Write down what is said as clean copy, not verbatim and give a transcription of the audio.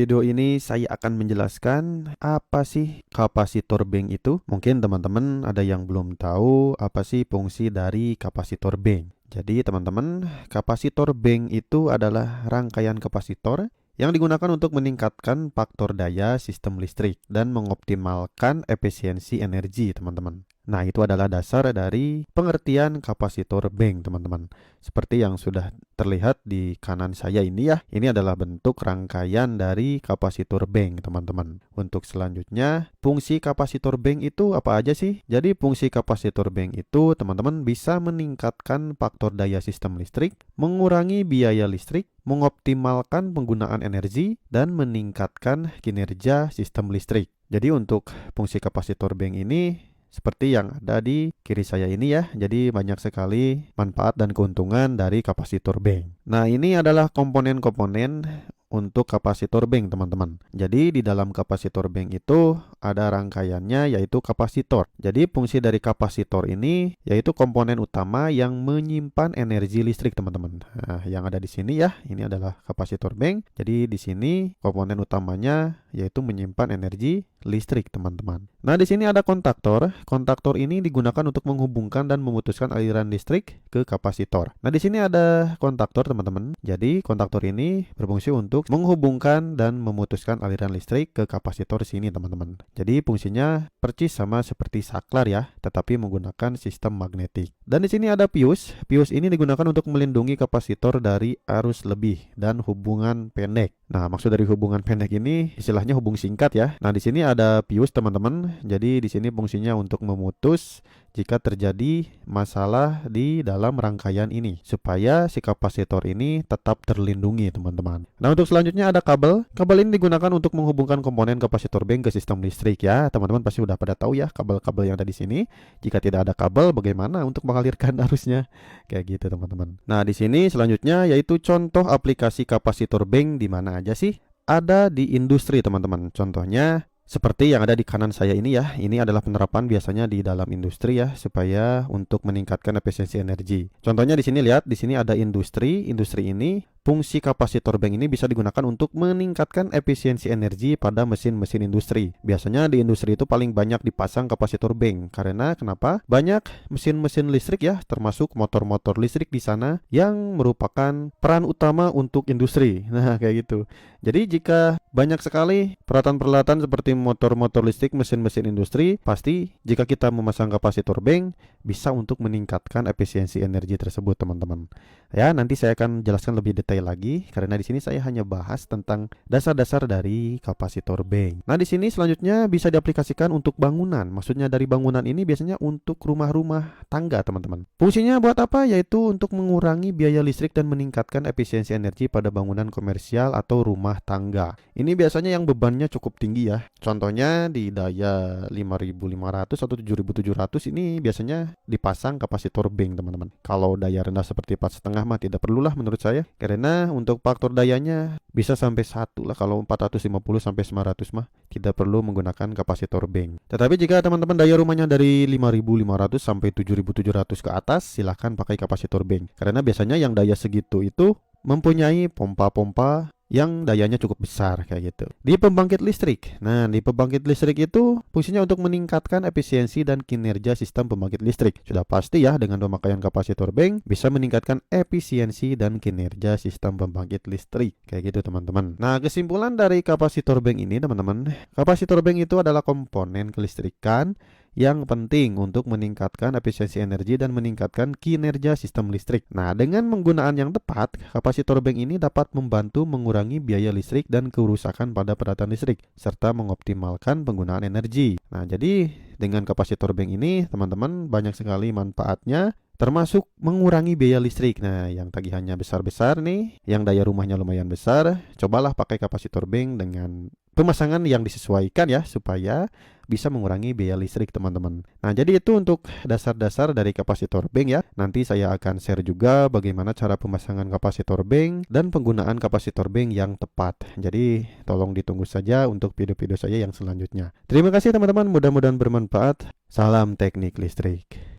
video ini saya akan menjelaskan apa sih kapasitor bank itu. Mungkin teman-teman ada yang belum tahu apa sih fungsi dari kapasitor bank. Jadi teman-teman, kapasitor bank itu adalah rangkaian kapasitor yang digunakan untuk meningkatkan faktor daya sistem listrik dan mengoptimalkan efisiensi energi, teman-teman. Nah, itu adalah dasar dari pengertian kapasitor bank, teman-teman. Seperti yang sudah terlihat di kanan saya ini ya, ini adalah bentuk rangkaian dari kapasitor bank, teman-teman. Untuk selanjutnya, fungsi kapasitor bank itu apa aja sih? Jadi fungsi kapasitor bank itu, teman-teman, bisa meningkatkan faktor daya sistem listrik, mengurangi biaya listrik, mengoptimalkan penggunaan energi, dan meningkatkan kinerja sistem listrik. Jadi untuk fungsi kapasitor bank ini seperti yang ada di kiri saya ini ya. Jadi banyak sekali manfaat dan keuntungan dari kapasitor bank. Nah, ini adalah komponen-komponen untuk kapasitor bank, teman-teman. Jadi di dalam kapasitor bank itu ada rangkaiannya, yaitu kapasitor. Jadi fungsi dari kapasitor ini yaitu komponen utama yang menyimpan energi listrik, teman-teman. Nah, yang ada di sini ya, ini adalah kapasitor bank. Jadi di sini komponen utamanya yaitu menyimpan energi listrik, teman-teman. Nah, di sini ada kontaktor. Kontaktor ini digunakan untuk menghubungkan dan memutuskan aliran listrik ke kapasitor. Nah, di sini ada kontaktor, teman-teman. Jadi kontaktor ini berfungsi untuk menghubungkan dan memutuskan aliran listrik ke kapasitor sini, teman-teman. Jadi fungsinya persis sama seperti saklar ya, tetapi menggunakan sistem magnetik. Dan di sini ada pius. Pius ini digunakan untuk melindungi kapasitor dari arus lebih dan hubungan pendek. Nah, maksud dari hubungan pendek ini istilahnya hubung singkat ya. Nah, di sini ada pius, teman-teman. Jadi di sini fungsinya untuk memutus jika terjadi masalah di dalam rangkaian ini supaya si kapasitor ini tetap terlindungi, teman-teman. Nah, untuk selanjutnya ada kabel. Kabel ini digunakan untuk menghubungkan komponen kapasitor bank ke sistem listrik ya. Teman-teman pasti udah pada tahu ya kabel-kabel yang ada di sini. Jika tidak ada kabel, bagaimana untuk mengalirkan arusnya? Kayak gitu, teman-teman. Nah, di sini selanjutnya yaitu contoh aplikasi kapasitor bank di mana aja sih? Ada di industri, teman-teman. Contohnya seperti yang ada di kanan saya ini ya, ini adalah penerapan biasanya di dalam industri ya, supaya untuk meningkatkan efisiensi energi. Contohnya di sini lihat, di sini ada industri. Industri ini fungsi kapasitor bank ini bisa digunakan untuk meningkatkan efisiensi energi pada mesin-mesin industri. Biasanya di industri itu paling banyak dipasang kapasitor bank. Karena kenapa? Banyak mesin-mesin listrik ya, termasuk motor-motor listrik di sana yang merupakan peran utama untuk industri. Nah, kayak gitu. Jadi jika banyak sekali peralatan-peralatan seperti motor-motor listrik, mesin-mesin industri, pasti jika kita memasang kapasitor bank bisa untuk meningkatkan efisiensi energi tersebut, teman-teman. Ya, nanti saya akan jelaskan lebih detail lagi karena di sini saya hanya bahas tentang dasar-dasar dari kapasitor bank. Nah, di sini selanjutnya bisa diaplikasikan untuk bangunan. Maksudnya dari bangunan ini biasanya untuk rumah-rumah tangga, teman-teman. Fungsinya buat apa? Yaitu untuk mengurangi biaya listrik dan meningkatkan efisiensi energi pada bangunan komersial atau rumah tangga. Ini biasanya yang bebannya cukup tinggi ya. Contohnya di daya 5500 atau 7700 ini biasanya dipasang kapasitor bank, teman-teman. Kalau daya rendah seperti 4,5 mah tidak perlulah menurut saya. Karena untuk faktor dayanya bisa sampai 1 lah, kalau 450 sampai 900 mah tidak perlu menggunakan kapasitor bank. Tetapi jika teman-teman daya rumahnya dari 5500 sampai 7700 ke atas, silahkan pakai kapasitor bank. Karena biasanya yang daya segitu itu mempunyai pompa-pompa yang dayanya cukup besar kayak gitu. Di pembangkit listrik. Nah, di pembangkit listrik itu fungsinya untuk meningkatkan efisiensi dan kinerja sistem pembangkit listrik. Sudah pasti ya, dengan pemakaian kapasitor bank bisa meningkatkan efisiensi dan kinerja sistem pembangkit listrik. Kayak gitu, teman-teman. Nah, kesimpulan dari kapasitor bank ini, teman-teman, kapasitor bank itu adalah komponen kelistrikan yang penting untuk meningkatkan efisiensi energi dan meningkatkan kinerja sistem listrik. Nah, dengan penggunaan yang tepat, kapasitor bank ini dapat membantu mengurangi biaya listrik dan kerusakan pada peralatan listrik, serta mengoptimalkan penggunaan energi. Nah, jadi dengan kapasitor bank ini, teman-teman, banyak sekali manfaatnya, termasuk mengurangi biaya listrik. Nah, yang tagihannya besar-besar nih, yang daya rumahnya lumayan besar, cobalah pakai kapasitor bank dengan pemasangan yang disesuaikan ya, supaya bisa mengurangi biaya listrik, teman-teman. Nah, jadi itu untuk dasar-dasar dari kapasitor bank ya. Nanti saya akan share juga bagaimana cara pemasangan kapasitor bank dan penggunaan kapasitor bank yang tepat. Jadi tolong ditunggu saja untuk video-video saya yang selanjutnya. Terima kasih, teman-teman, mudah-mudahan bermanfaat. Salam teknik listrik.